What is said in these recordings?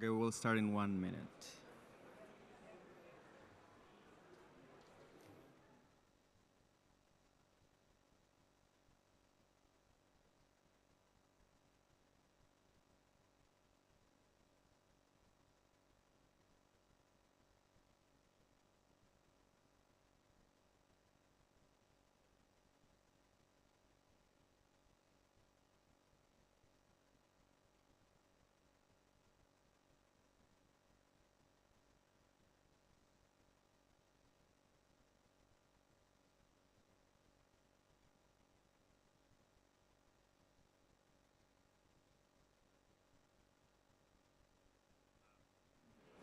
Okay, we will start in 1 minute.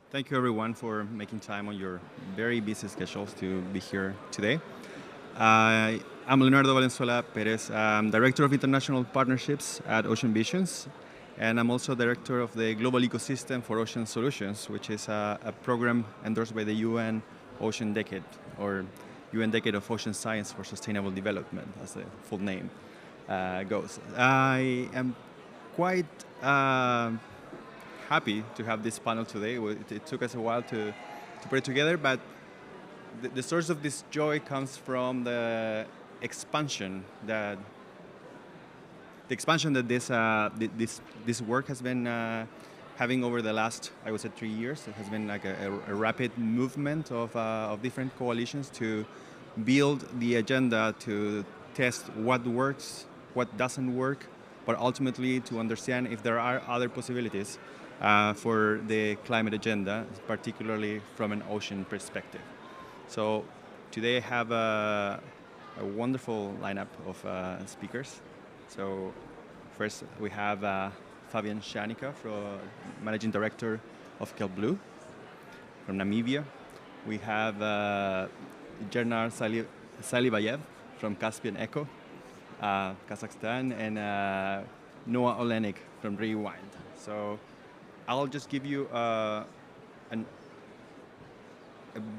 Thank you everyone for making time on your very busy schedules to be here today. I'm Leonardo Valenzuela Perez. I'm Director of International Partnerships at Ocean Visions, and I'm also Director of the Global Ecosystem for Ocean Solutions, which is a program endorsed by the UN Ocean Decade, or UN Decade of Ocean Science for Sustainable Development, as the full name goes. I am quite happy to have this panel today. It took us a while to put it together, but the source of this joy comes from the expansion that this work has been having over the last, I would say, 3 years. It has been like a rapid movement of different coalitions to build the agenda to test what works, what doesn't work, but ultimately to understand if there are other possibilities for the climate agenda, particularly from an ocean perspective. So today I have a wonderful lineup of speakers. So first we have Fabian Shanika, Managing Director of Kelp Blue from Namibia. We have Jernar Salibayev from Caspian Eco, Kazakhstan, and Noah Olenek from Rewind. So I'll just give you a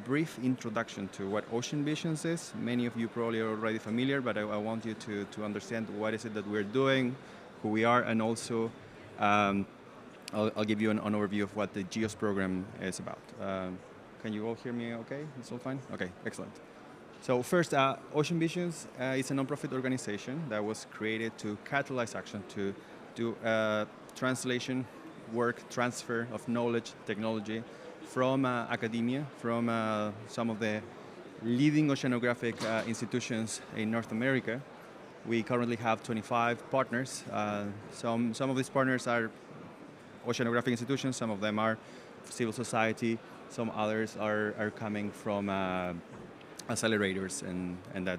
brief introduction to what Ocean Visions is. Many of you probably are already familiar, but I want you to understand what is it that we're doing, who we are, and also I'll give you an overview of what the GEOS program is about. Can you all hear me okay? It's all fine? Okay, excellent. So first, Ocean Visions is a nonprofit organization that was created to catalyze action to do translation work, transfer of knowledge, technology from academia, from some of the leading oceanographic institutions in North America. We currently have 25 partners. Some of these partners are oceanographic institutions, some of them are civil society, some others are coming from accelerators and that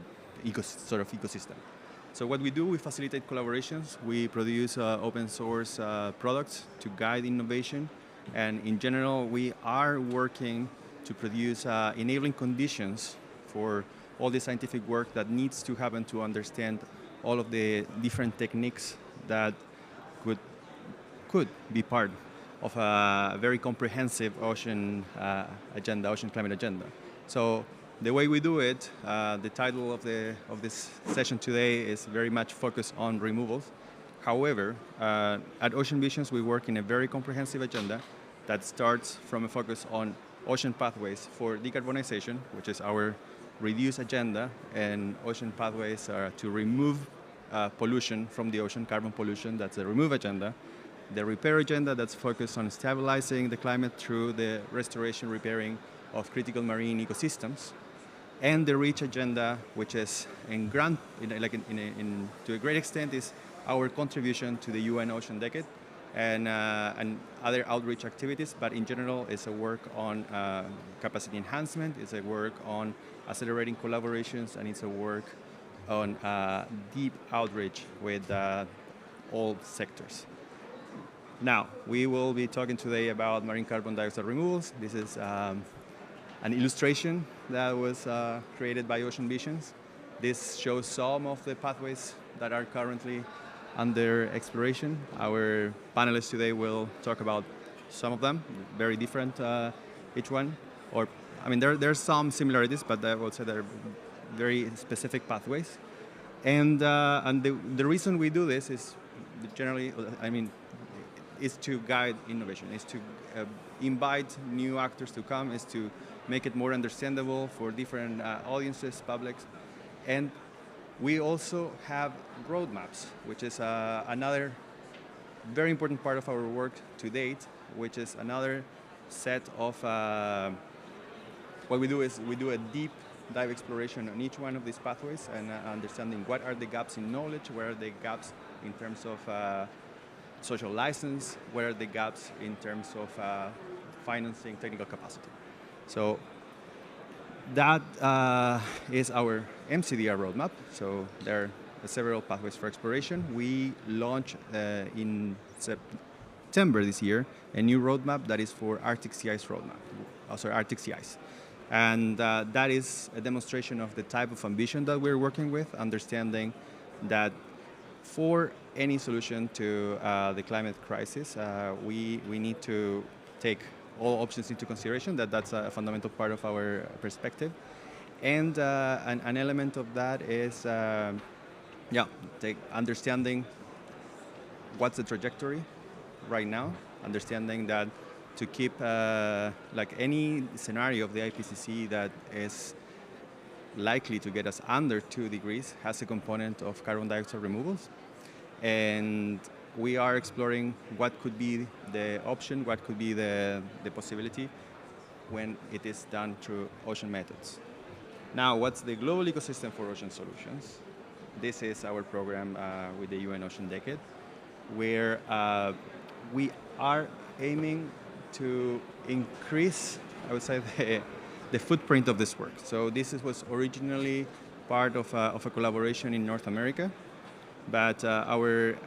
sort of ecosystem. So what we do, we facilitate collaborations. We produce open source products to guide innovation. And in general, we are working to produce enabling conditions for all the scientific work that needs to happen to understand all of the different techniques that could be part of a very comprehensive ocean agenda, ocean climate agenda. So the way we do it, the title of this session today is very much focused on removals. However, at Ocean Visions, we work in a very comprehensive agenda that starts from a focus on ocean pathways for decarbonization, which is our reduce agenda, and ocean pathways are to remove pollution from the ocean, carbon pollution, that's a remove agenda. The repair agenda, that's focused on stabilizing the climate through the restoration, repairing of critical marine ecosystems. And the REACH agenda, which is to a great extent, is our contribution to the UN Ocean Decade and other outreach activities, but in general, it's a work on capacity enhancement, it's a work on accelerating collaborations, and it's a work on deep outreach with all sectors. Now, we will be talking today about marine carbon dioxide removals. This is an illustration that was created by Ocean Visions. This shows some of the pathways that are currently under exploration. Our panelists today will talk about some of them, very different each one. There's some similarities, but I would say they're very specific pathways. And the reason we do this is generally, is to guide innovation, is to invite new actors to come, is to make it more understandable for different audiences, publics. And we also have roadmaps, which is another very important part of our work to date, which is another set of, what we do is we do a deep dive exploration on each one of these pathways and understanding what are the gaps in knowledge, where are the gaps in terms of social license, where are the gaps in terms of financing, technical capacity. So that is our mCDR roadmap. So there are several pathways for exploration. We launched in September this year a new roadmap that is for Arctic sea ice roadmap, also Arctic sea ice. And that is a demonstration of the type of ambition that we're working with, understanding that for any solution to the climate crisis, we need to take all options into consideration. That's a fundamental part of our perspective. And an element of that is understanding what's the trajectory right now, understanding that to keep like any scenario of the IPCC that is likely to get us under 2 degrees has a component of carbon dioxide removals. And we are exploring what could be the option, what could be the possibility when it is done through ocean methods. Now, what's the global ecosystem for ocean solutions? This is our program with the UN Ocean Decade, where we are aiming to increase, I would say, the footprint of this work. So this was originally part of a collaboration in North America, but our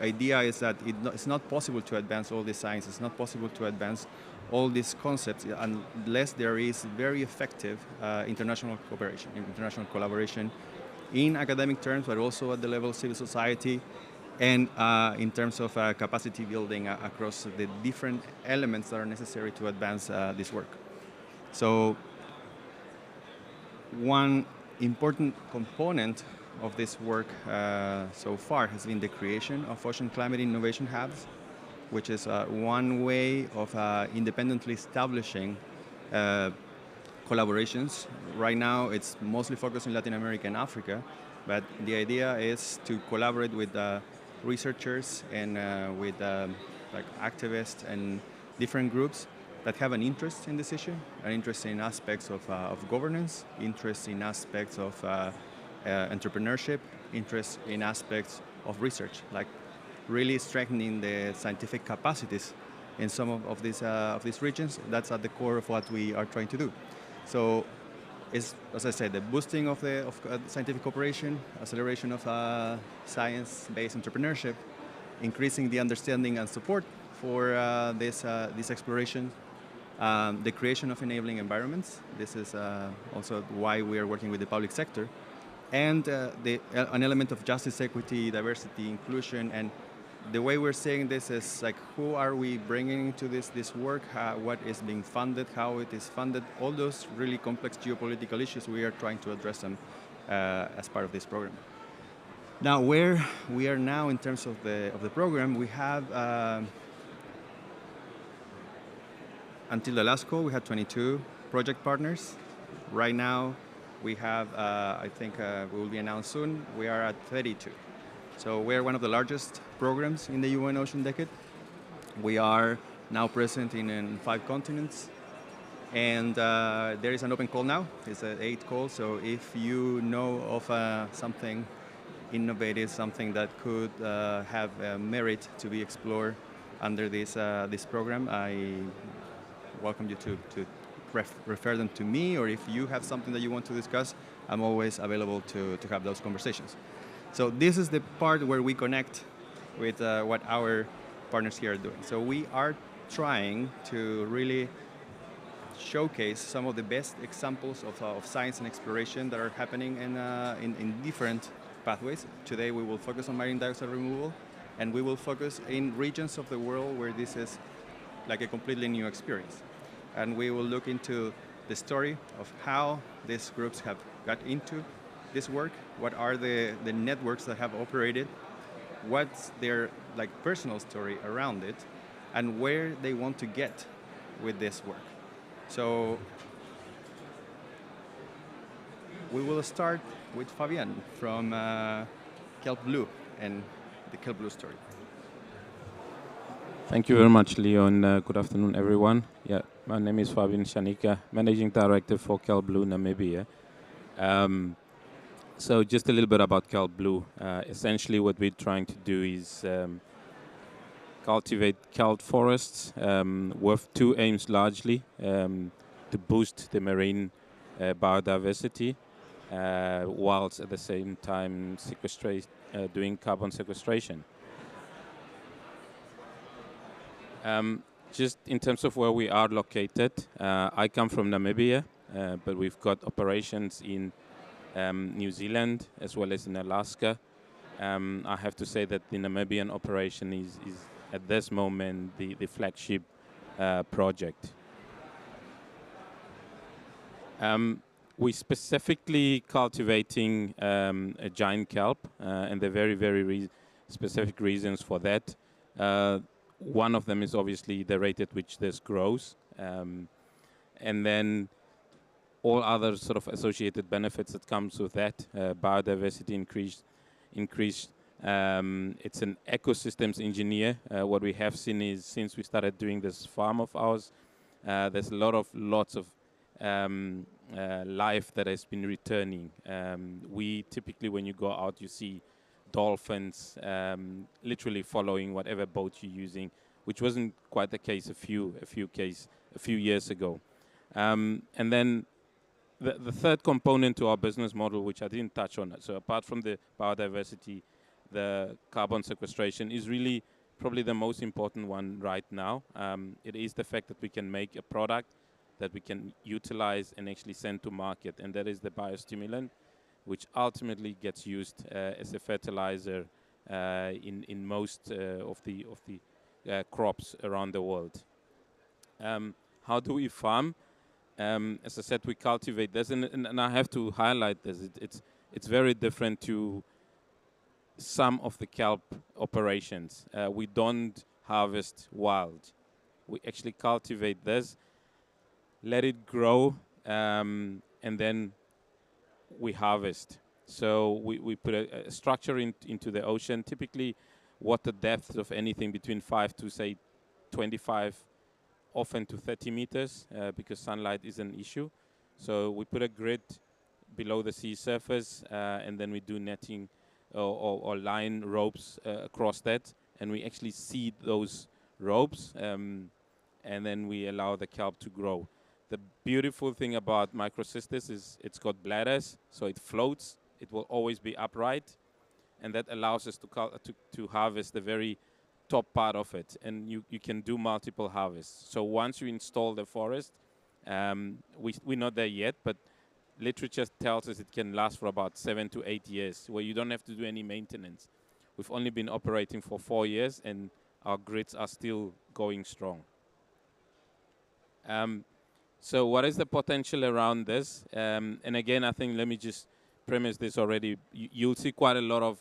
idea is that it's not possible to advance all this science, it's not possible to advance all these concepts unless there is very effective international cooperation, international collaboration in academic terms, but also at the level of civil society, and in terms of capacity building across the different elements that are necessary to advance this work. So one important component of this work so far has been the creation of Ocean Climate Innovation Hubs, which is one way of independently establishing collaborations. Right now it's mostly focused in Latin America and Africa, but the idea is to collaborate with researchers and with like activists and different groups that have an interest in this issue, an interest in aspects of governance, interest in aspects of entrepreneurship, interest in aspects of research, like really strengthening the scientific capacities in some of these regions. That's at the core of what we are trying to do. So it's, as I said, the boosting of scientific cooperation, acceleration of science-based entrepreneurship, increasing the understanding and support for this exploration, the creation of enabling environments. This is also why we are working with the public sector, and an element of justice, equity, diversity, inclusion. And the way we're saying this is like, who are we bringing into this work? What is being funded? How it is funded? All those really complex geopolitical issues, we are trying to address them as part of this program. Now, where we are now in terms of the program, we have until the last call we had 22 project partners. Right now, we have I think we will be announced soon. We are at 32. So we're one of the largest programs in the UN Ocean Decade. We are now present in 5 continents. And there is an open call now. It's an 8 call. So if you know of something innovative, something that could have merit to be explored under this program, I welcome you to refer them to me. Or if you have something that you want to discuss, I'm always available to have those conversations. So this is the part where we connect with what our partners here are doing. So we are trying to really showcase some of the best examples of science and exploration that are happening in different pathways. Today we will focus on marine dioxide removal, and we will focus in regions of the world where this is like a completely new experience. And we will look into the story of how these groups have got into this work, what are the networks that have operated, what's their like personal story around it, and where they want to get with this work. So we will start with Fabian from Kelp Blue and the Kelp Blue story. Thank you very much, Leo, and good afternoon, everyone. Yeah, my name is Fabian Shanika, Managing Director for Kelp Blue Namibia. So just a little bit about Kelp Blue. Essentially, what we're trying to do is cultivate kelp forests with two aims largely, to boost the marine biodiversity, whilst at the same time doing carbon sequestration. Just in terms of where we are located, I come from Namibia, but we've got operations in New Zealand as well as in Alaska. I have to say that the Namibian operation is at this moment the flagship project. We're specifically cultivating a giant kelp, and there are very, very specific reasons for that. One of them is obviously the rate at which this grows, and then all other sort of associated benefits that comes with that. Biodiversity increase. It's an ecosystems engineer. What we have seen is since we started doing this farm of ours, there's lots of life that has been returning. We typically, when you go out, you see dolphins literally following whatever boat you're using, which wasn't quite the case a few years ago. And then the third component to our business model, which I didn't touch on, so apart from the biodiversity, the carbon sequestration is really probably the most important one right now. It is the fact that we can make a product that we can utilize and actually send to market, and that is the biostimulant, which ultimately gets used as a fertilizer in most of the crops around the world. How do we farm? As I said, we cultivate this, and I have to highlight this. It's very different to some of the kelp operations. We don't harvest wild. We actually cultivate this, let it grow, and then we harvest. So we put a structure into the ocean, typically water depths of anything between 5 to, say, 25, often to 30 meters, because sunlight is an issue. So we put a grid below the sea surface, and then we do netting or line ropes across that, and we actually seed those ropes, and then we allow the kelp to grow. The beautiful thing about microcystis is it's got bladders, so it floats. It will always be upright, and that allows us to harvest the very top part of it, and you can do multiple harvests. So once you install the forest, we're not there yet, but literature tells us it can last for about 7 to 8 years, where you don't have to do any maintenance. We've only been operating for 4 years, and our grids are still going strong. So what is the potential around this? And again, I think, let me just premise this already. You'll see quite a lot of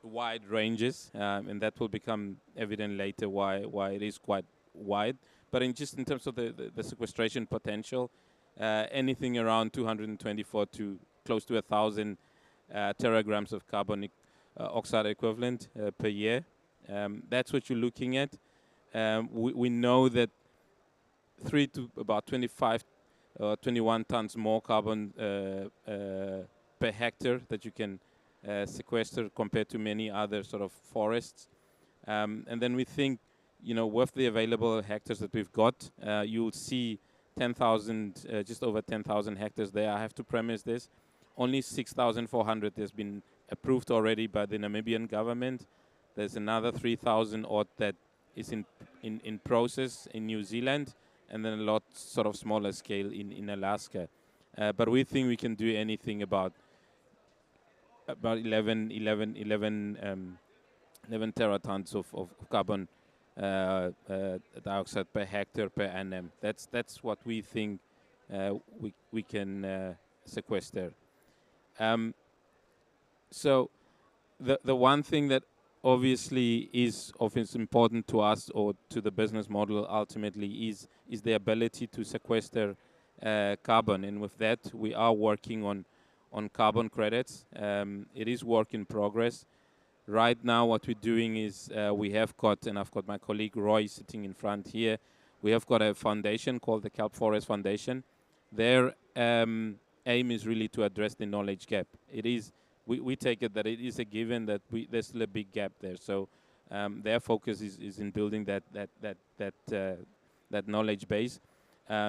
wide ranges, and that will become evident later why it is quite wide. But in terms of the sequestration potential, anything around 224 to close to 1,000 teragrams of carbon oxide equivalent per year. That's what you're looking at. We know that 3 to about 25 or 21 tons more carbon per hectare that you can sequester compared to many other sort of forests. And then we think, with the available hectares that we've got, you'll see 10,000, just over 10,000 hectares there. I have to premise this. Only 6,400 has been approved already by the Namibian government. There's another 3,000 odd that is in process in New Zealand, and then a lot sort of smaller scale in Alaska. But we think we can do anything about 11 teratons of carbon dioxide per hectare per annum. That's what we think we can sequester. So the one thing that obviously is of its important to us or to the business model ultimately is the ability to sequester carbon, and with that we are working on carbon credits. It is work in progress. Right now, what we're doing is we have got, and I've got my colleague Roy sitting in front here, we have got a foundation called the Kelp Forest Foundation. Their aim is really to address the knowledge gap. It is, we take it that it is a given that there's still a big gap there. So their focus is in building that knowledge base.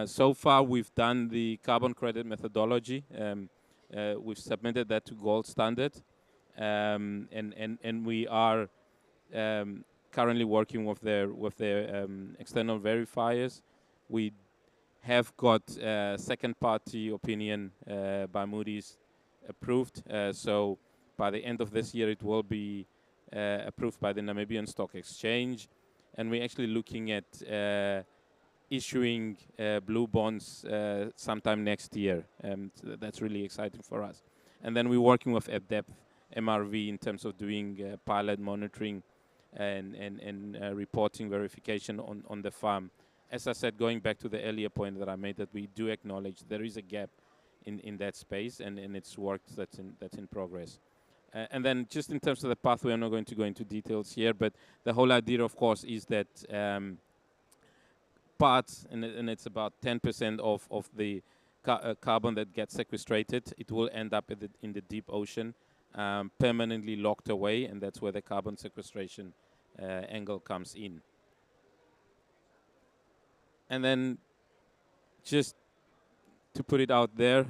So far, we've done the carbon credit methodology. We've submitted that to Gold Standard. And we are currently working with their external verifiers. We have got second party opinion by Moody's approved. So by the end of this year, it will be approved by the Namibian Stock Exchange. And we're actually looking at issuing blue bonds sometime next year. So that's really exciting for us. And then we're working with at-depth MRV in terms of doing pilot monitoring and reporting verification on the farm. As I said, going back to the earlier point that I made, that we do acknowledge there is a gap in that space, and it's work that's in progress. And then just in terms of the pathway, I'm not going to go into details here, but the whole idea, of course, is that parts, and it's about 10% of the carbon that gets sequestrated, it will end up in the deep ocean, permanently locked away, and that's where the carbon sequestration angle comes in. And then just to put it out there,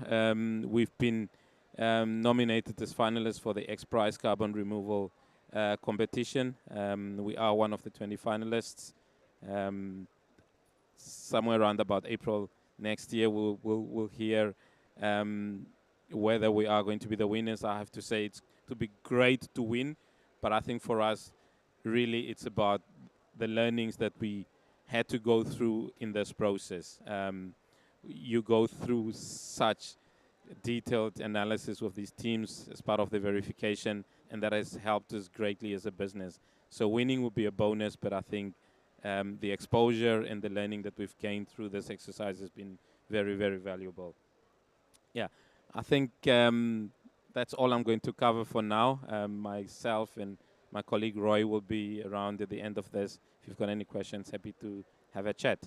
we've been nominated as finalists for the X Prize Carbon Removal competition. We are one of the 20 finalists. Somewhere around about April next year, we'll hear whether we are going to be the winners. I have to say it's to be great to win, but I think for us, really, it's about the learnings that we had to go through in this process. You go through such detailed analysis with these teams as part of the verification, and that has helped us greatly as a business. So winning will be a bonus, but I think the exposure and the learning that we've gained through this exercise has been very, very valuable. Yeah, I think that's all I'm going to cover for now. Myself and my colleague Roy will be around at the end of this. If you've got any questions, happy to have a chat.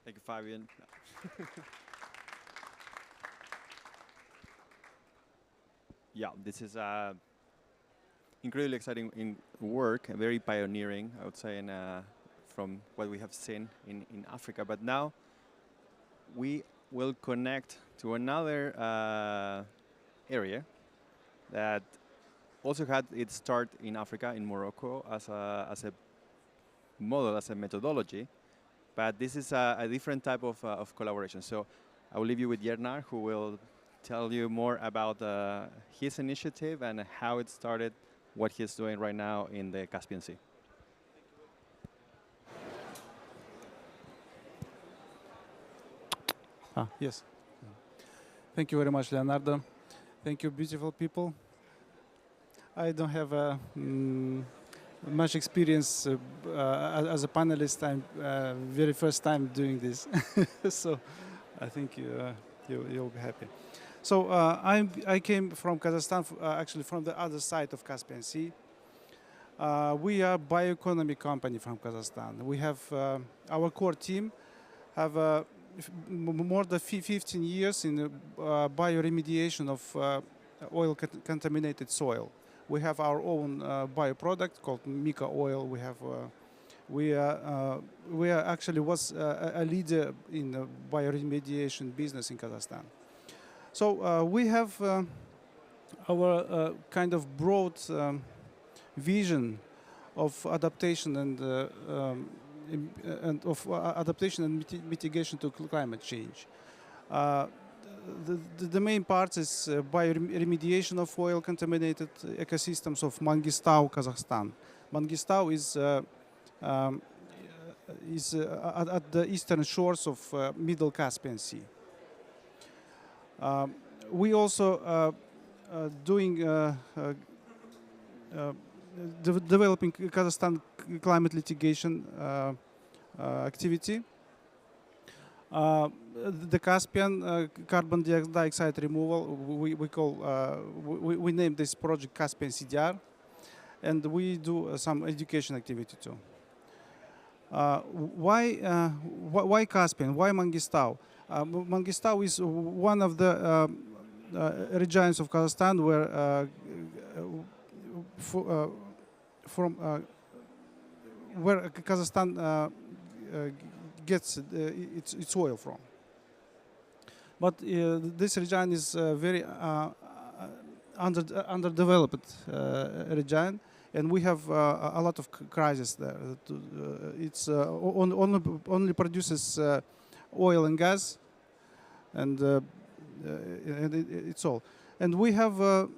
Thank you, Fabian. Yeah, this is incredibly exciting work, very pioneering, I would say, from what we have seen in Africa. But now we will connect to another area that also had its start in Africa, in Morocco, as a model, as a methodology. But this is a different type of collaboration. So I will leave you with Yernar, who will tell you more about his initiative and how it started, what he's doing right now in the Caspian Sea. Yes. Thank you very much, Leonardo. Thank you, beautiful people. I don't have much experience as a panelist. I'm very first time doing this, so I think you'll be happy. So I came from Kazakhstan, actually from the other side of Caspian Sea. We are a bioeconomy company from Kazakhstan. We have our core team have more than 15 years in bioremediation of oil contaminated soil. We have our own bioproduct called Mica oil. We are actually was a leader in the bioremediation business in Kazakhstan. So we have our kind of broad vision of adaptation and adaptation and mitigation to climate change. The main part is bioremediation of oil contaminated ecosystems of Mangistau, Kazakhstan. Mangistau is at the eastern shores of Middle Caspian Sea. We also doing developing Kazakhstan climate litigation activity. The Caspian carbon dioxide removal, we named this project Caspian CDR, and we do some education activity too. Why Caspian? Why Mangistau? Mangistau is one of the regions of Kazakhstan where where Kazakhstan gets its oil from. But this region is very underdeveloped region, and we have a lot of crises there. It's only produces oil and gas, and it's all. And we have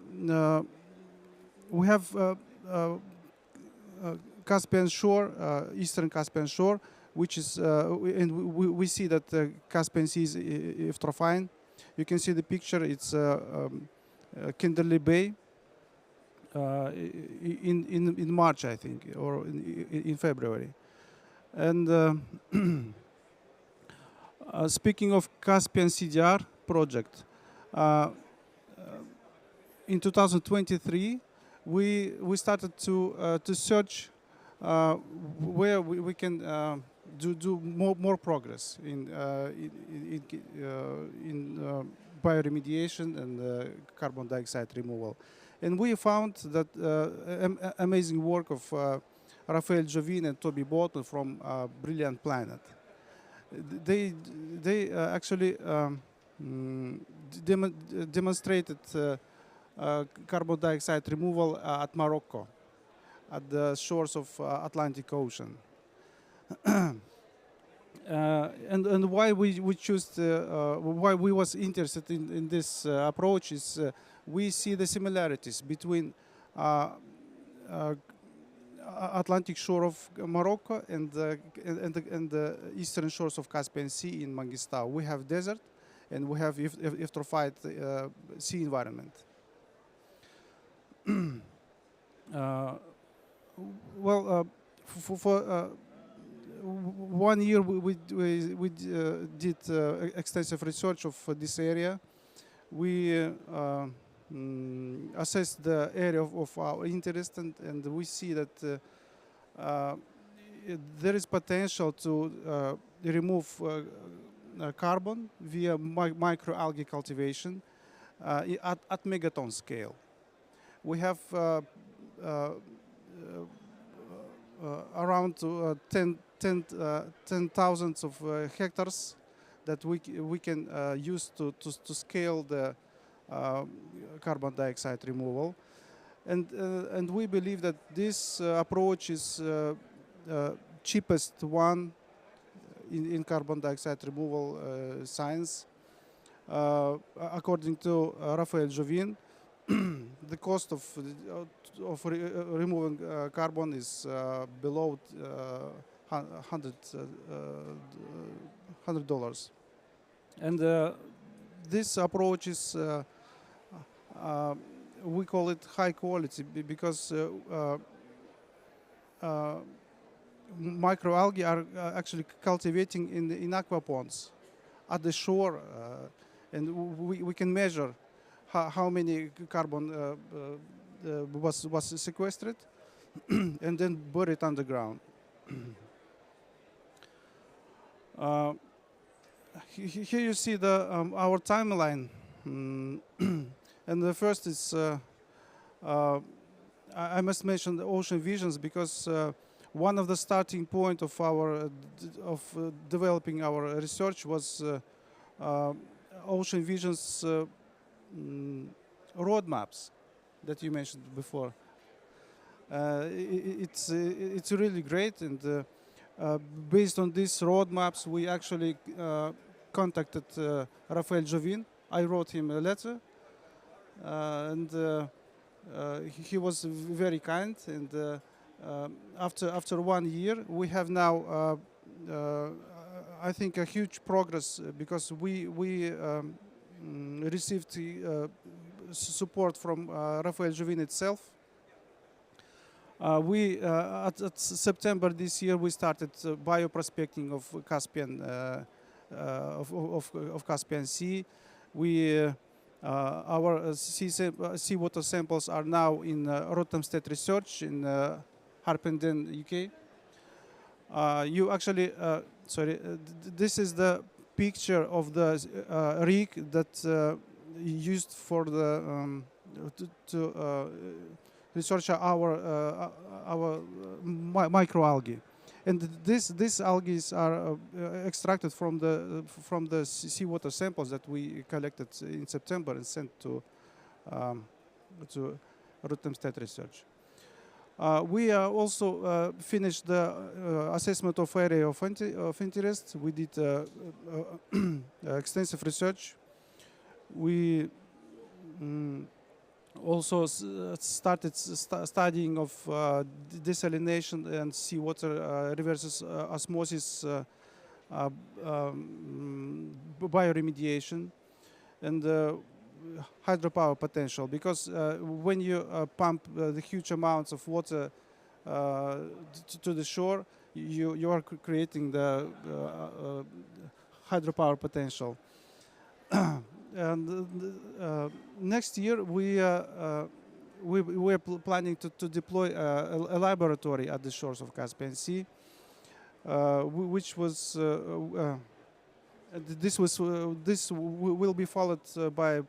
Caspian Shore, Eastern Caspian Shore, which is, and we see that Caspian Sea is eutrophying. You can see the picture. It's Kinderly Bay in March, I think, or in February. And speaking of Caspian CDR project, in 2023, we started to search where we can do more progress in bioremediation and carbon dioxide removal. And we found that amazing work of Raphael Jovin and Toby Bolton from Brilliant Planet. They actually demonstrated carbon dioxide removal at Morocco, at the shores of Atlantic Ocean. And why we choose why we was interested in this approach is we see the similarities between Atlantic shore of Morocco and the eastern shores of Caspian Sea in Mangistau. We have desert, and we have eutrophied sea environment. For 1 year we did extensive research of this area. We assessed the area of our interest, and we see that there is potential to remove carbon via microalgae cultivation at megaton scale. We have around 10,000 of hectares that we can use to scale the carbon dioxide removal, and we believe that this approach is cheapest one in carbon dioxide removal science. According to Raphael Jovin, the cost of removing carbon is below $100. And this approach is, we call it high quality because microalgae are actually cultivating in aquaponds at the shore, and we can measure how many carbon was sequestered and then buried underground. Here you see our timeline, and the first is I must mention the Ocean Visions because one of the starting point of our developing our research was Ocean Visions roadmaps that you mentioned before. It's really great, and based on these roadmaps, we actually contacted Raphael Jovin. I wrote him a letter, and he was very kind. And after 1 year, we have now, I think, a huge progress because we received support from Raphael Jovin itself, At September this year, we started bioprospecting of Caspian of Caspian Sea. Our seawater samples are now in Rothamsted Research in Harpenden, UK. You actually, sorry, this is the picture of the rig that used for the to research our microalgae, and these algae are extracted from the seawater samples that we collected in September and sent to Rothamsted Research. We also finished the assessment of area of interest. We did extensive research. We also started studying of desalination and seawater reverse osmosis bioremediation and hydropower potential, because when you pump the huge amounts of water to the shore, you are creating the hydropower potential. And next year we're planning to deploy a laboratory at the shores of Caspian Sea, which was this will be followed by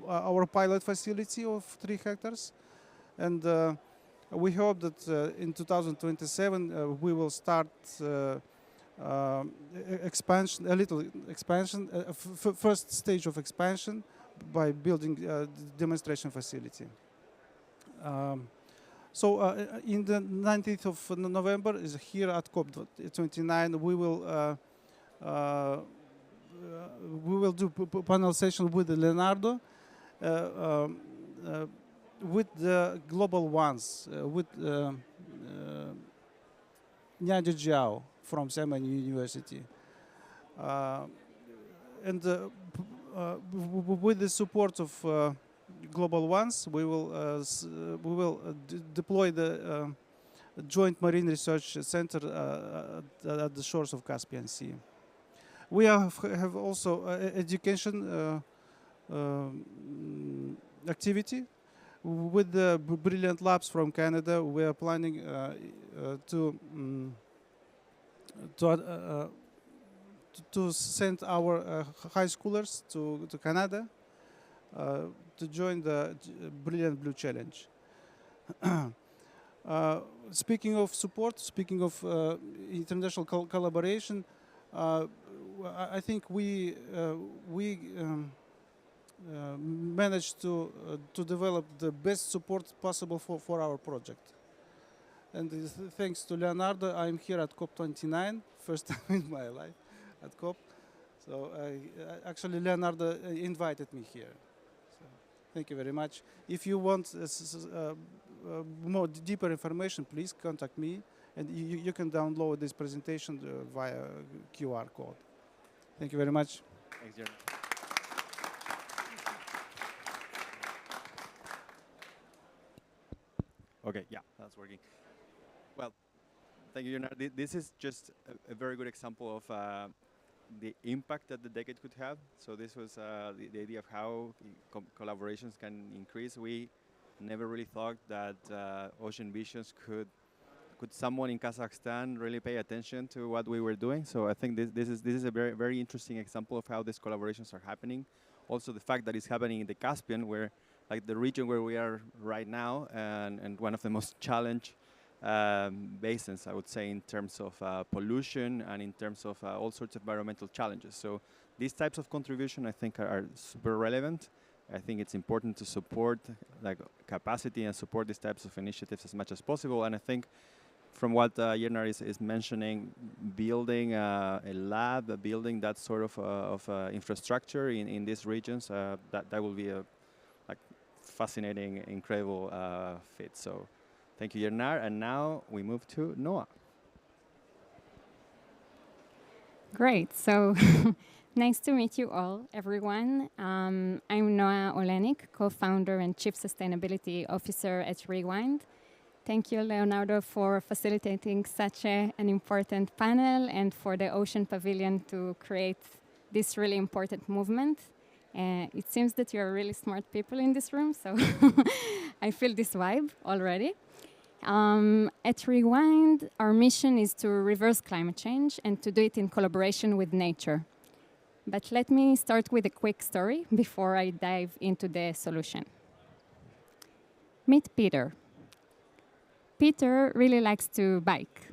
our pilot facility of 3 hectares, and we hope that in 2027 we will start expansion, a little expansion, first stage of expansion by building a demonstration facility. So in the 19th of November is here at COP29. We will do panel session with Leonardo, with the global ones, with Nyanja Jiao from Salmon University, and with the support of global ones, we will deploy the Joint Marine Research Center at the shores of Caspian Sea. We have also education activity with the brilliant labs from Canada. We are planning to send our high schoolers to Canada to join the Brilliant Blue Challenge. Speaking of support, speaking of international collaboration, I think we managed to develop the best support possible for our project. And thanks to Leonardo, I'm here at COP29, first time in my life at COP. So actually Leonardo invited me here. So thank you very much. If you want more deeper information, please contact me, and you can download this presentation via QR code. Thank you very much. Thanks, Jeremy. Okay, yeah, that's working. Well, thank you, Leonardo. This is just a very good example of the impact that the decade could have. So this was the idea of how collaborations can increase. We never really thought that Ocean Visions could someone in Kazakhstan really pay attention to what we were doing. So I think this is a very, very interesting example of how these collaborations are happening. Also the fact that it's happening in the Caspian, where like the region where we are right now, and one of the most challenged basins, I would say, in terms of pollution and in terms of all sorts of environmental challenges. So these types of contribution, I think, are super relevant. I think it's important to support like capacity and support these types of initiatives as much as possible. And I think from what Yernar is mentioning, building a lab, building that sort of infrastructure in these regions, that will be a like fascinating, incredible fit. So thank you, Yernar. And now we move to Noah. Great. So Nice to meet you all, everyone. I'm Noah Olenik, co-founder and chief sustainability officer at Rewind. Thank you, Leonardo, for facilitating such an important panel and for the Ocean Pavilion to create this really important movement. It seems that you're really smart people in this room, so I feel this vibe already. At Rewind, our mission is to reverse climate change and to do it in collaboration with nature. But let me start with a quick story before I dive into the solution. Meet Peter. Peter really likes to bike.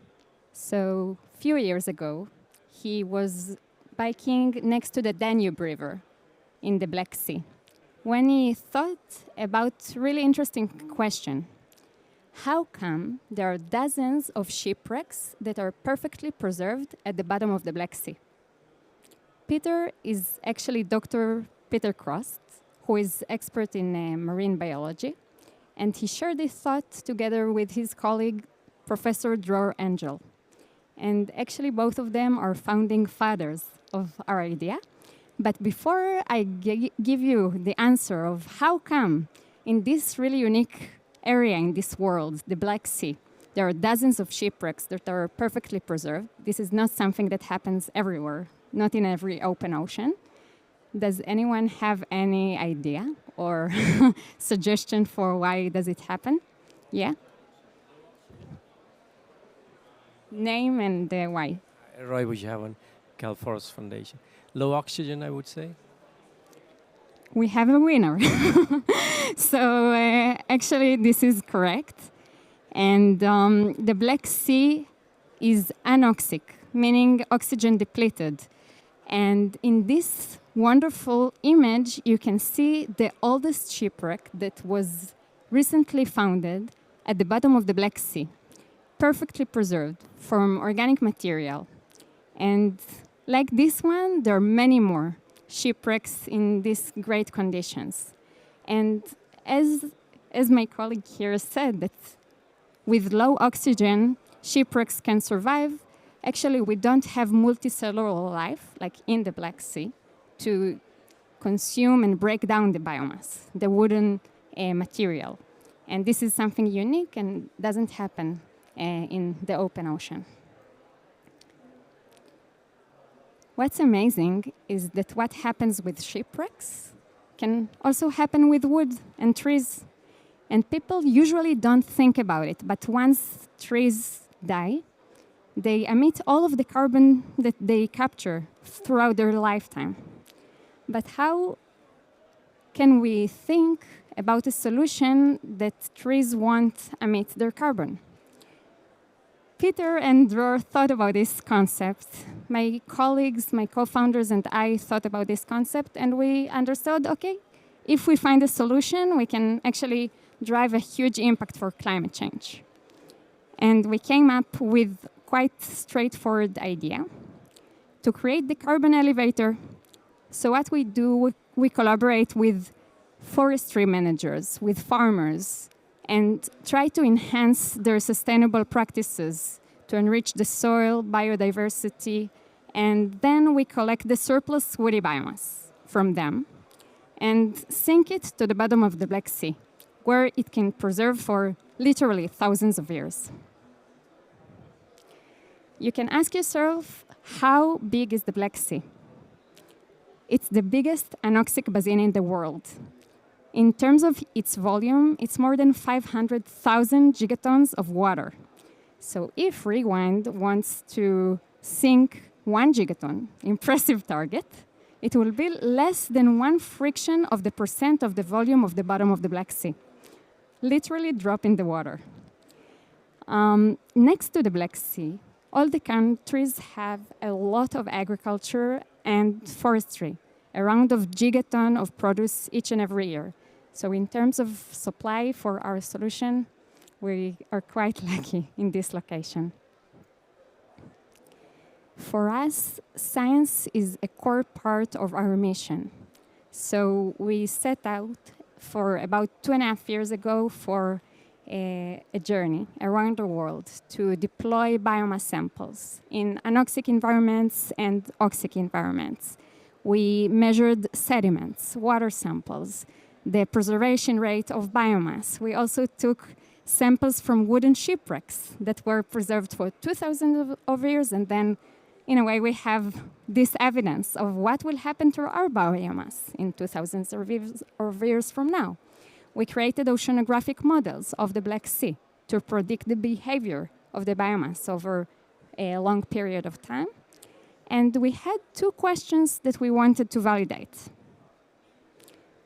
So a few years ago, he was biking next to the Danube River in the Black Sea when he thought about a really interesting question. How come there are dozens of shipwrecks that are perfectly preserved at the bottom of the Black Sea? Peter is actually Dr. Peter Crost, who is expert in marine biology, and he shared this thought together with his colleague, Professor Dror Angel. And actually, both of them are founding fathers of our idea. But before I give you the answer of how come in this really unique area in this world, the Black Sea, there are dozens of shipwrecks that are perfectly preserved. This is not something that happens everywhere, not in every open ocean. Does anyone have any idea or suggestion for why does it happen? Yeah? Name and why. Roy Bujavan, Cal Forest Foundation. Low oxygen, I would say. We have a winner. So actually, this is correct. And the Black Sea is anoxic, meaning oxygen depleted. And in this wonderful image, you can see the oldest shipwreck that was recently founded at the bottom of the Black Sea, perfectly preserved from organic material. And like this one, there are many more shipwrecks in these great conditions. And as my colleague here said, that with low oxygen, shipwrecks can survive. Actually, we don't have multicellular life, like in the Black Sea, to consume and break down the biomass, the wooden material. And this is something unique and doesn't happen in the open ocean. What's amazing is that what happens with shipwrecks can also happen with wood and trees. And people usually don't think about it, but once trees die, they emit all of the carbon that they capture throughout their lifetime. But how can we think about a solution that trees won't emit their carbon? Peter and Dror thought about this concept. My colleagues, my co-founders, and I thought about this concept, and we understood, okay, if we find a solution, we can actually drive a huge impact for climate change. And we came up with quite straightforward idea to create the carbon elevator. So what we do, we collaborate with forestry managers, with farmers, and try to enhance their sustainable practices to enrich the soil, biodiversity, and then we collect the surplus woody biomass from them and sink it to the bottom of the Black Sea, where it can preserve for literally thousands of years. You can ask yourself, how big is the Black Sea? It's the biggest anoxic basin in the world. In terms of its volume, it's more than 500,000 gigatons of water. So if Rewind wants to sink 1 gigaton, impressive target, it will be less than 1 fraction of the percent of the volume of the bottom of the Black Sea. Literally drop in the water. Next to the Black Sea, all the countries have a lot of agriculture and forestry, around of gigaton of produce each and every year. So in terms of supply for our solution, we are quite lucky in this location. For us, science is a core part of our mission. So we set out for about 2.5 years ago for a journey around the world to deploy biomass samples in anoxic environments and oxic environments. We measured sediments, water samples, the preservation rate of biomass. We also took samples from wooden shipwrecks that were preserved for 2,000 of years, and then, in a way, we have this evidence of what will happen to our biomass in 2,000 of years from now. We created oceanographic models of the Black Sea to predict the behavior of the biomass over a long period of time. And we had two questions that we wanted to validate.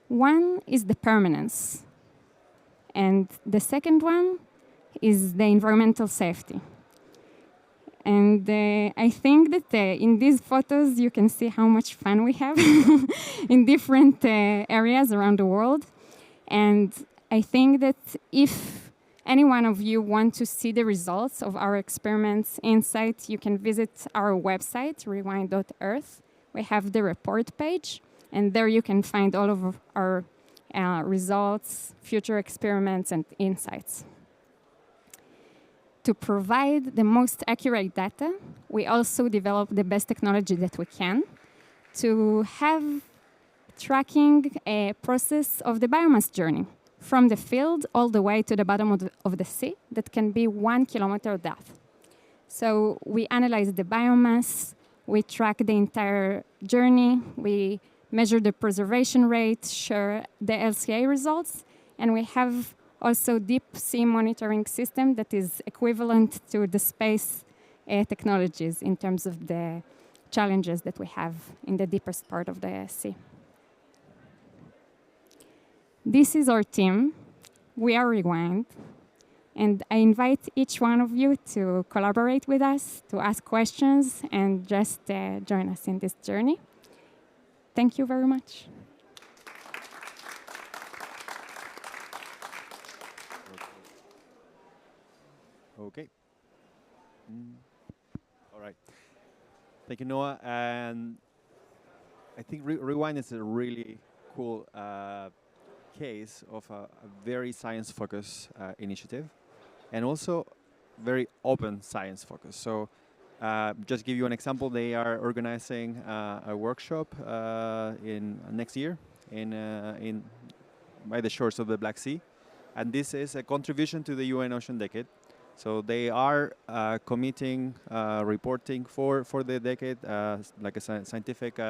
One is the permanence, and the second one is the environmental safety. And I think that in these photos, you can see how much fun we have in different areas around the world. And I think that if any one of you want to see the results of our experiments insights, you can visit our website, rewind.earth. We have the report page, and there you can find all of our results, future experiments, and insights. To provide the most accurate data, we also develop the best technology that we can to have tracking a process of the biomass journey from the field all the way to the bottom of the sea that can be 1 kilometer depth. So we analyze the biomass, we track the entire journey, we measure the preservation rate, share the LCA results, and we have also deep sea monitoring system that is equivalent to the space technologies in terms of the challenges that we have in the deepest part of the sea. This is our team. We are Rewind. And I invite each one of you to collaborate with us, to ask questions, and just join us in this journey. Thank you very much. Okay. All right. Thank you, Noah. And I think Rewind is a really cool case of a very science-focused initiative, and also very open science focus. So just give you an example, they are organizing a workshop in next year in by the shores of the Black Sea. And this is a contribution to the UN Ocean Decade. So they are committing reporting for the decade like a scientific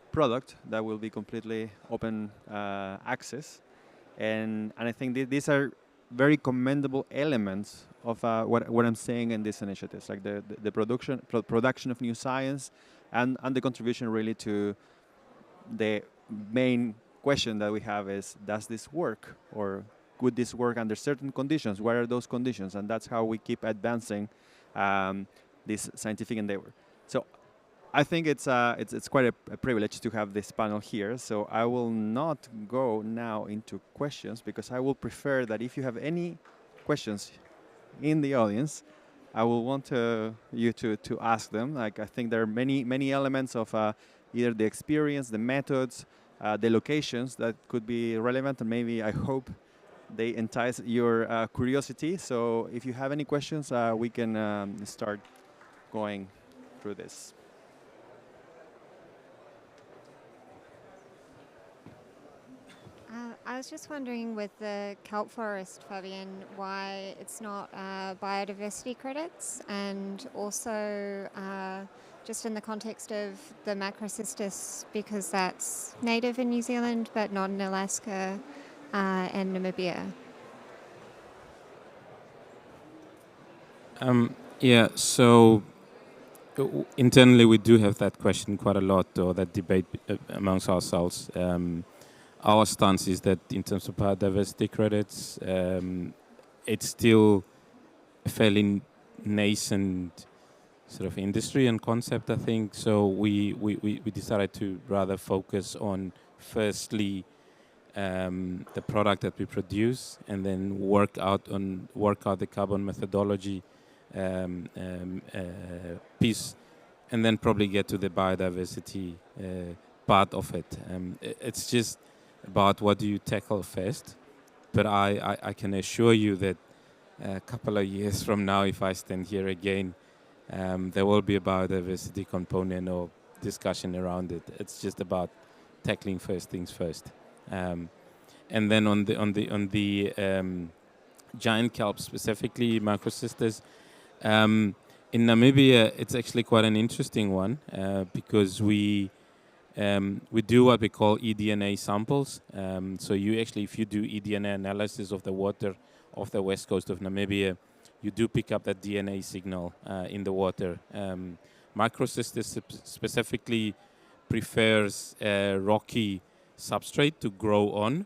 product that will be completely open access. And I think these are very commendable elements of what I'm saying in these initiatives, like the production of new science and the contribution really to the main question that we have is, does this work, or could this work under certain conditions? What are those conditions? And that's how we keep advancing this scientific endeavor. So I think it's quite a privilege to have this panel here. So I will not go now into questions, because I will prefer that if you have any questions in the audience, I will want you to ask them. Like, I think there are many elements of either the experience, the methods, the locations that could be relevant, and maybe I hope they entice your curiosity. So if you have any questions, we can start going through this. I was just wondering with the kelp forest, Fabian, why it's not biodiversity credits, and also just in the context of the macrocystis, because that's native in New Zealand but not in Alaska and Namibia. Yeah, so internally we do have that question quite a lot, or that debate amongst ourselves. Our stance is that in terms of biodiversity credits, it's still a fairly nascent sort of industry and concept, I think. So we decided to rather focus on, firstly, the product that we produce, and then work out the carbon methodology piece, and then probably get to the biodiversity part of it. It's just about what do you tackle first. But I can assure you that a couple of years from now, if I stand here again, there will be a biodiversity component, or discussion around it. It's just about tackling first things first. And then on the giant kelp, specifically microcystis, in Namibia, it's actually quite an interesting one because we do what we call eDNA samples. So you actually, if you do eDNA analysis of the water off the west coast of Namibia, you do pick up that DNA signal in the water. Microcystis specifically prefers a rocky substrate to grow on,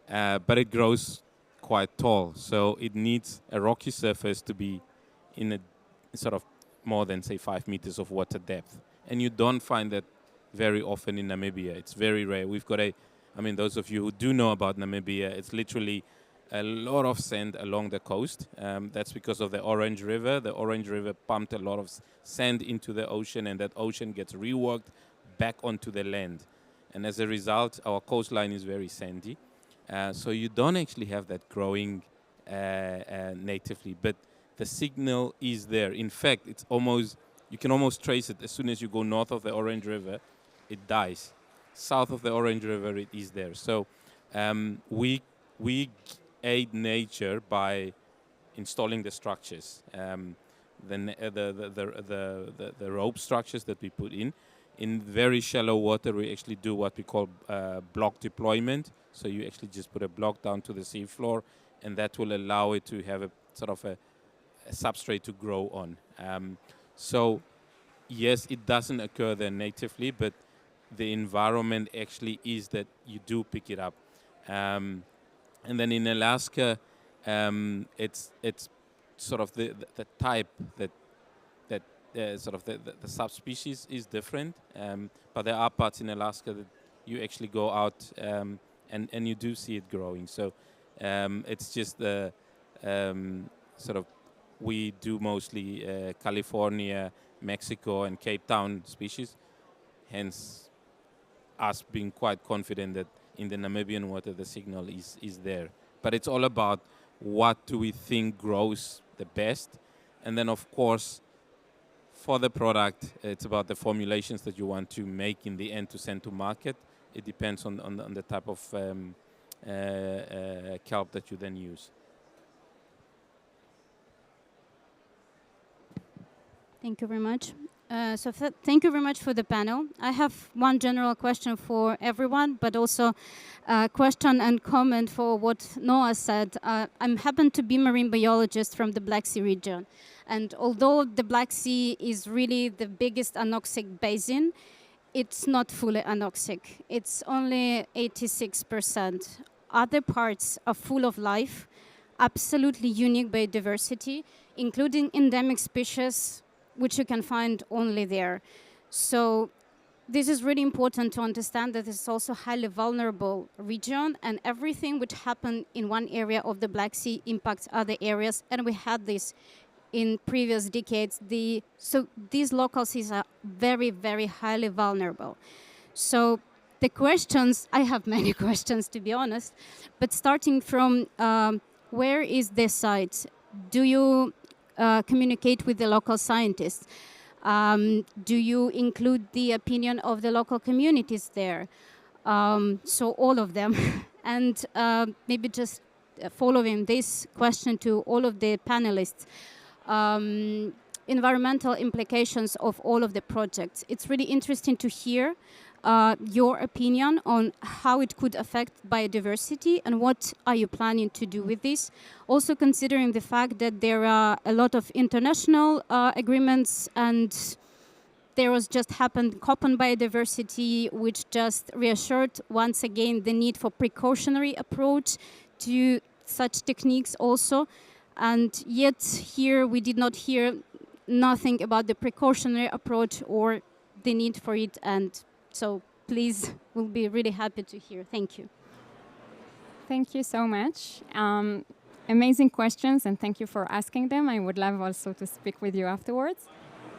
but it grows quite tall. So it needs a rocky surface to be in a sort of more than, say, 5 meters of water depth. And you don't find that very often in Namibia. It's very rare. We've got those of you who do know about Namibia, it's literally a lot of sand along the coast. That's because of the Orange River. The Orange River pumped a lot of sand into the ocean, and that ocean gets reworked back onto the land. And as a result, our coastline is very sandy. So you don't actually have that growing natively, but the signal is there. In fact, you can almost trace it. As soon as you go north of the Orange River, it dies. South of the Orange River, it is there. So we aid nature by installing the structures, the rope structures that we put in. In very shallow water, we actually do what we call block deployment. So you actually just put a block down to the seafloor, and that will allow it to have a sort of a substrate to grow on. So yes, it doesn't occur there natively, but the environment actually is that you do pick it up. And then in Alaska, it's sort of the type that sort of the subspecies is different. But there are parts in Alaska that you actually go out and you do see it growing. So it's just the sort of, we do mostly California, Mexico, and Cape Town species. Hence, us being quite confident that in the Namibian water the signal is there. But it's all about what do we think grows the best, and then of course for the product it's about the formulations that you want to make in the end to send to market. It depends on the type of kelp that you then use. Thank you very much. Thank you very much for the panel. I have one general question for everyone, but also a question and comment for what Noah said. I happen to be marine biologist from the Black Sea region. And although the Black Sea is really the biggest anoxic basin, it's not fully anoxic. It's only 86%. Other parts are full of life, absolutely unique biodiversity, including endemic species, which you can find only there. So this is really important to understand that it's also a highly vulnerable region, and everything which happened in one area of the Black Sea impacts other areas, and we had this in previous decades. So these local seas are very, very highly vulnerable. So the questions, I have many questions to be honest, but starting from where is this site? Do you communicate with the local scientists? Do you include the opinion of the local communities there? So all of them. And maybe just following this question to all of the panelists, environmental implications of all of the projects. It's really interesting to hear your opinion on how it could affect biodiversity and what are you planning to do with this. Also considering the fact that there are a lot of international agreements, and there was just happened COP on biodiversity, which just reassured once again the need for precautionary approach to such techniques also. And yet here we did not hear nothing about the precautionary approach or the need for it. And so please, we'll be really happy to hear. Thank you. Thank you so much. Amazing questions, and thank you for asking them. I would love also to speak with you afterwards.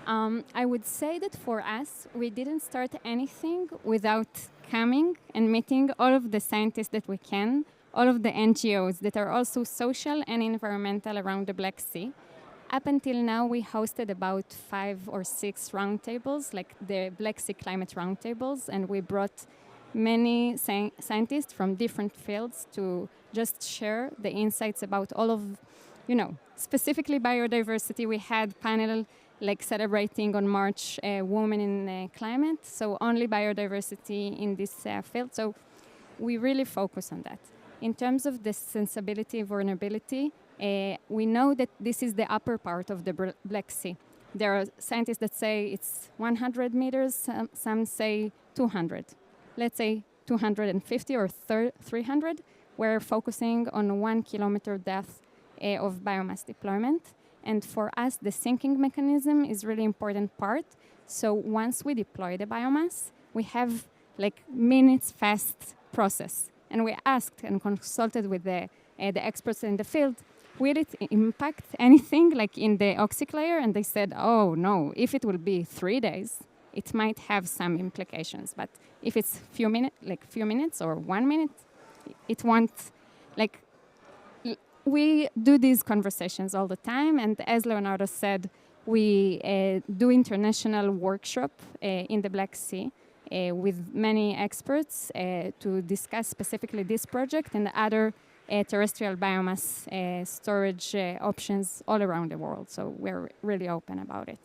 I would say that for us, we didn't start anything without coming and meeting all of the scientists that we can, all of the NGOs that are also social and environmental around the Black Sea. up until now, we hosted about 5 or 6 roundtables, like the Black Sea Climate Roundtables, and we brought many scientists from different fields to just share the insights about all of, specifically biodiversity. We had panel like celebrating on March Women in Climate, so only biodiversity in this field. So we really focus on that. In terms of the sensibility, vulnerability, we know that this is the upper part of the Black Sea. There are scientists that say it's 100 meters, some say 200. Let's say 250 or 300. We're focusing on 1 kilometer depth of biomass deployment. And for us, the sinking mechanism is really important part. So once we deploy the biomass, we have like minutes fast process. And we asked and consulted with the experts in the field, will it impact anything like in the oxic layer? And they said, oh no, if it will be 3 days, it might have some implications. But if it's few minutes or 1 minute, it won't, like, we do these conversations all the time. And as Leonardo said, we do international workshop in the Black Sea with many experts to discuss specifically this project and other terrestrial biomass storage options all around the world. So we're really open about it.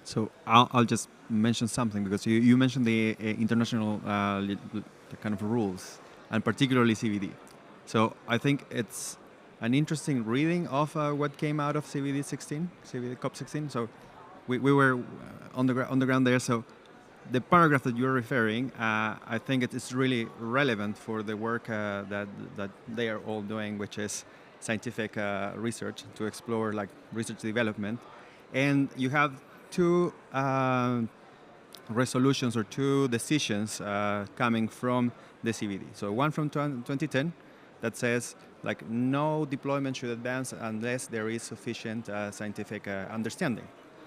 So I'll just mention something, because you mentioned the international the kind of rules, and particularly CVD. So I think it's an interesting reading of what came out of CVD 16, CVD COP 16. So we were on the ground there. So the paragraph that you're referring, I think it is really relevant for the work that they are all doing, which is scientific research to explore like research development. And you have two resolutions or two decisions coming from the CVD. So one from 2010 that says like no deployment should advance unless there is sufficient scientific understanding.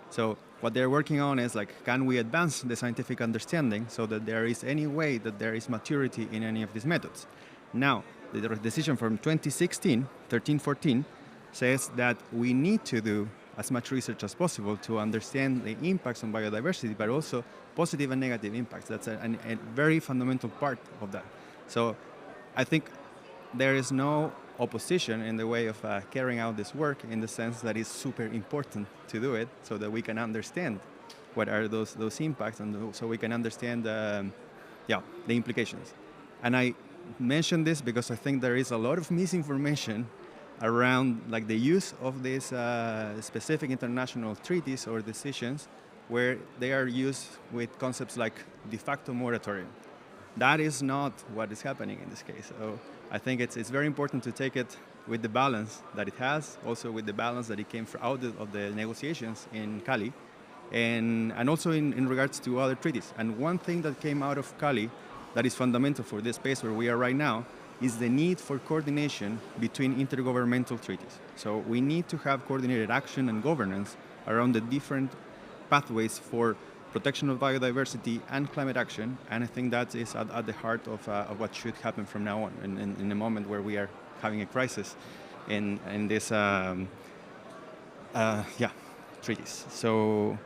So what they're working on is like, can we advance the scientific understanding so that there is any way that there is maturity in any of these methods? Now, the decision from 2016, 13-14, says that we need to do as much research as possible to understand the impacts on biodiversity, but also positive and negative impacts. That's a very fundamental part of that. So I think there is no opposition in the way of carrying out this work, in the sense that it's super important to do it so that we can understand what are those impacts, and so we can understand the implications. And I mention this because I think there is a lot of misinformation around like the use of these specific international treaties or decisions where they are used with concepts like de facto moratorium. That is not what is happening in this case. So I think it's very important to take it with the balance that it has, also with the balance that it came out of the negotiations in Cali, and also in regards to other treaties. And one thing that came out of Cali that is fundamental for this space where we are right now is the need for coordination between intergovernmental treaties. So we need to have coordinated action and governance around the different pathways for protection of biodiversity and climate action, and I think that is at the heart of what should happen from now on, in a moment where we are having a crisis in this treaties. So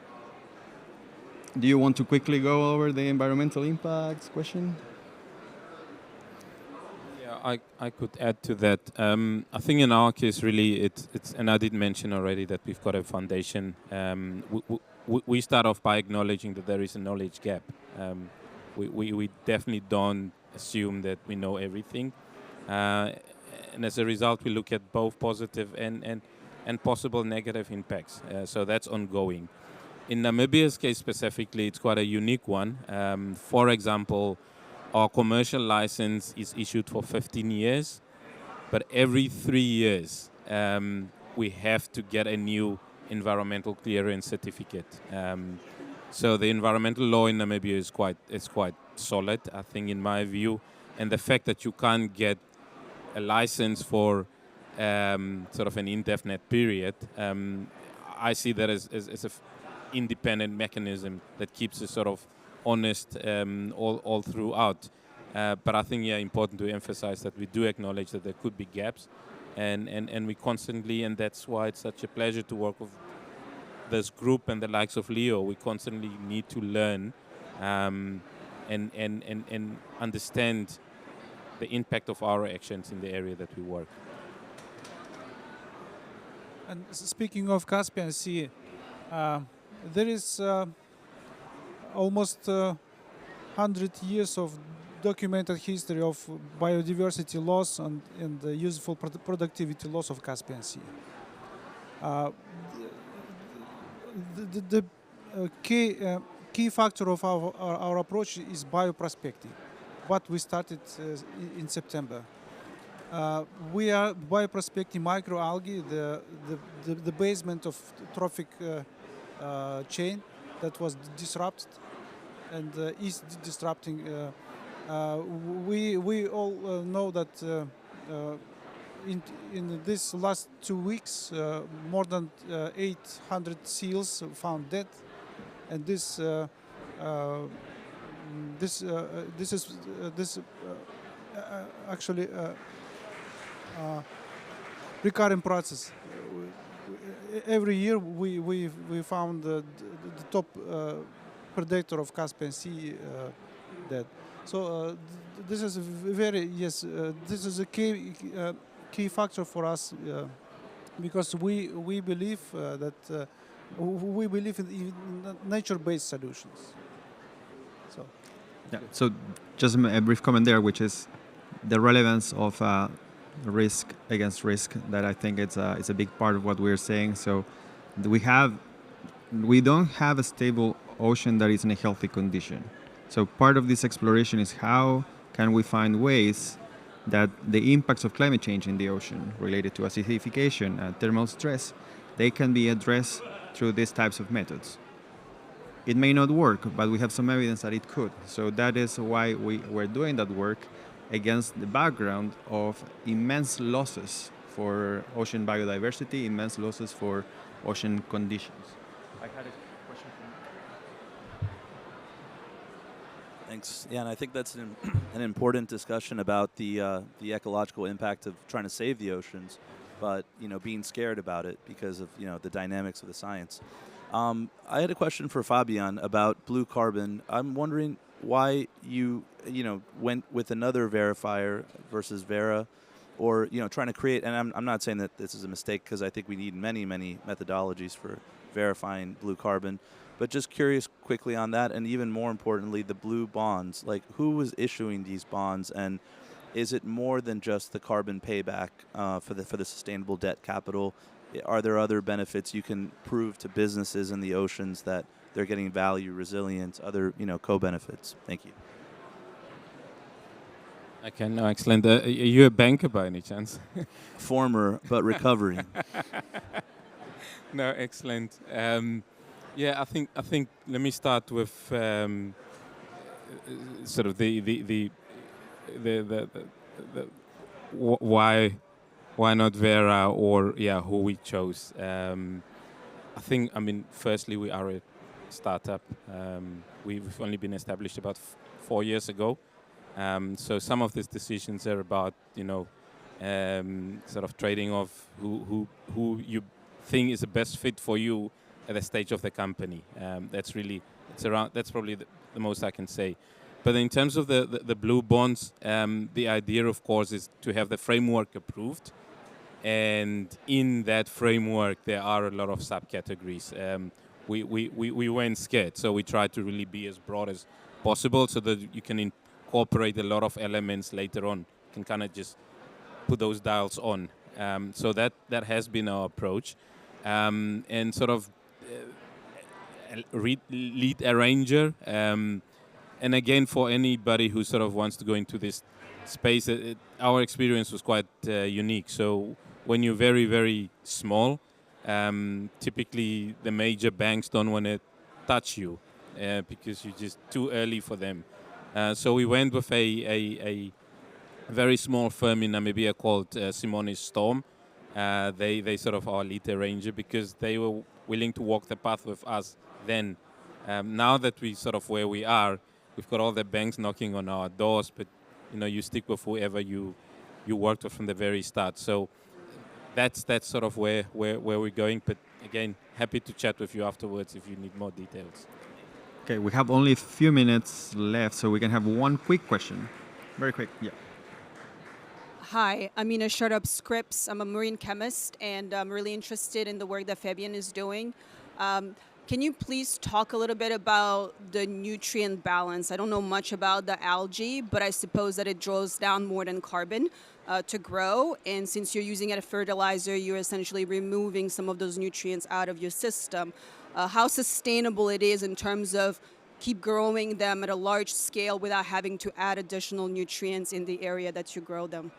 do you want to quickly go over the environmental impacts question? Yeah, I could add to that. I think in our case, really, it's and I did mention already that we've got a foundation. We start off by acknowledging that there is a knowledge gap. We definitely don't assume that we know everything. And as a result, we look at both positive and possible negative impacts. So that's ongoing. In Namibia's case specifically, it's quite a unique one. For example, our commercial license is issued for 15 years, but every 3 years we have to get a new environmental clearance certificate. So the environmental law in Namibia is quite solid, I think, in my view. And the fact that you can't get a license for sort of an indefinite period, I see that as an independent mechanism that keeps us sort of honest all throughout. But I think, important to emphasize that we do acknowledge that there could be gaps. And we constantly, and that's why it's such a pleasure to work this group and the likes of Leo, we constantly need to learn and understand the impact of our actions in the area that we work. And speaking of Caspian Sea, there is almost 100 years of documented history of biodiversity loss and the useful productivity loss of Caspian Sea. The key factor of our approach is bioprospecting, what we started in September. We are bioprospecting microalgae, the basement of trophic chain that was disrupted and is disrupting. We all know that in this last 2 weeks, more than 800 seals found dead, and this is actually recurring process. Every year we found the top predator of Caspian Sea dead. So this is this is a key factor for us because we believe that we believe in nature-based solutions. So yeah. So just a brief comment there, which is the relevance of risk against risk. That I think it's a big part of what we're saying. So we don't have a stable ocean that is in a healthy condition. So part of this exploration is how can we find ways that the impacts of climate change in the ocean related to acidification and thermal stress, they can be addressed through these types of methods. It may not work, but we have some evidence that it could. So that is why we're doing that work against the background of immense losses for ocean biodiversity, immense losses for ocean conditions. I had a question from Thanks. Yeah, and I think that's an important discussion about the ecological impact of trying to save the oceans, but being scared about it because of the dynamics of the science. I had a question for Fabian about blue carbon. I'm wondering why you went with another verifier versus Vera, or trying to create. And I'm not saying that this is a mistake because I think we need many methodologies for verifying blue carbon. But just curious quickly on that, and even more importantly, the blue bonds. Like, who was issuing these bonds, and is it more than just the carbon payback for the sustainable debt capital? Are there other benefits you can prove to businesses in the oceans that they're getting value, resilience, other co-benefits? Thank you. Okay, no, excellent. Are you a banker by any chance? Former, but recovering. No, excellent. Yeah, I think. Let me start with sort of the why not Vera, or who we chose. I think, firstly, we are a startup. We've only been established about 4 years ago. So some of these decisions are about sort of trading off who you think is the best fit for you at the stage of the company. That's probably the most I can say. But in terms of the blue bonds, the idea, of course, is to have the framework approved. And in that framework, there are a lot of subcategories. We weren't scared, so we tried to really be as broad as possible so that you can incorporate a lot of elements later on. You can kind of just put those dials on. So that has been our approach. And sort of lead arranger. And again, for anybody who sort of wants to go into this space, our experience was quite unique. So when you're very, very small, typically the major banks don't want to touch you because you're just too early for them. So we went with a very small firm in Namibia called Simone's Storm. They sort of our lead arranger because they were willing to walk the path with us then. Now that we sort of where we are, we've got all the banks knocking on our doors, but you stick with whoever you worked with from the very start. So that's sort of where we're going. But again, happy to chat with you afterwards if you need more details. Okay, we have only a few minutes left, so we can have one quick question. Very quick, yeah. Hi, I'm Mina Shardup Scripps. I'm a marine chemist, and I'm really interested in the work that Fabian is doing. Can you please talk a little bit about the nutrient balance? I don't know much about the algae, but I suppose that it draws down more than carbon to grow. And since you're using it as a fertilizer, you're essentially removing some of those nutrients out of your system. How sustainable it is in terms of keep growing them at a large scale without having to add additional nutrients in the area that you grow them?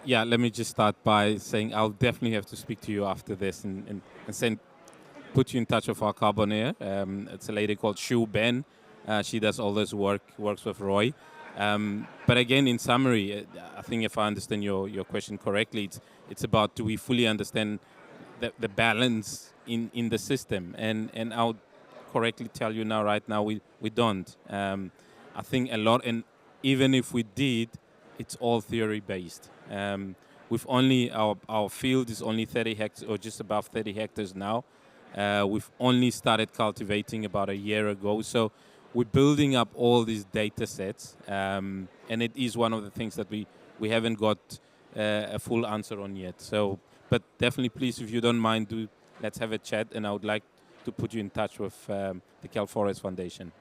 Yeah, let me just start by saying I'll definitely have to speak to you after this and put you in touch with our carbonaire. It's a lady called Shu Ben. She does all this works with Roy. But again, in summary, I think if I understand your question correctly, it's about do we fully understand the balance in the system? And I'll correctly tell you now, right now, we don't. I think a lot, and even if we did, it's all theory-based. We've only, our field is only 30 hectares, or just above 30 hectares now. We've only started cultivating about a year ago. So we're building up all these data sets. And it is one of the things that we haven't got a full answer on yet. So, but definitely, please, if you don't mind, let's have a chat. And I would like to put you in touch with the Kelp Forest Foundation.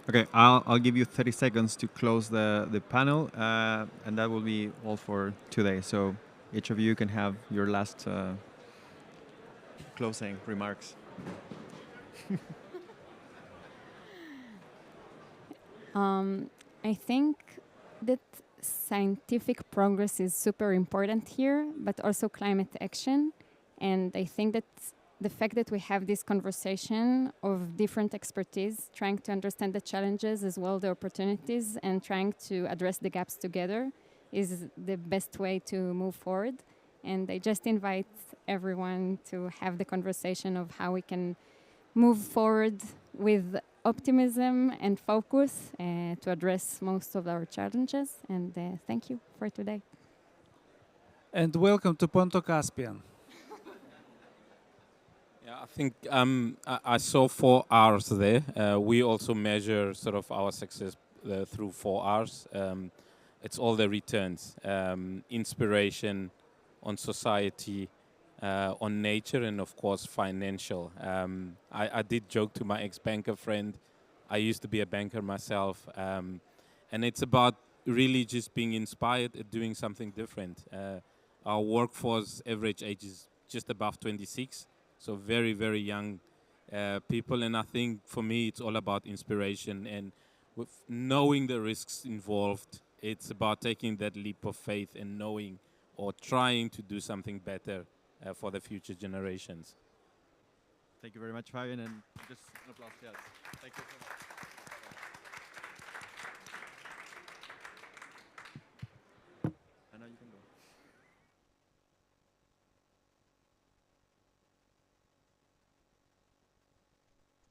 Okay, I'll give you 30 seconds to close the panel, and that will be all for today. So each of you can have your last closing remarks. I think that scientific progress is super important here, but also climate action. And I think that the fact that we have this conversation of different expertise, trying to understand the challenges as well the opportunities, and trying to address the gaps together is the best way to move forward. And I just invite everyone to have the conversation of how we can move forward with optimism and focus to address most of our challenges. And thank you for today. And welcome to Ponto Caspian. I think I saw 4 R's there. We also measure sort of our success through 4 R's. It's all the returns, inspiration, on society, on nature, and of course financial. I did joke to my ex-banker friend. I used to be a banker myself, and it's about really just being inspired at doing something different. Our workforce average age is just above 26. So very, very young people. And I think for me, it's all about inspiration. And with knowing the risks involved, it's about taking that leap of faith and knowing or trying to do something better for the future generations. Thank you very much, Fabian. And just an applause. Yes. Thank you so much.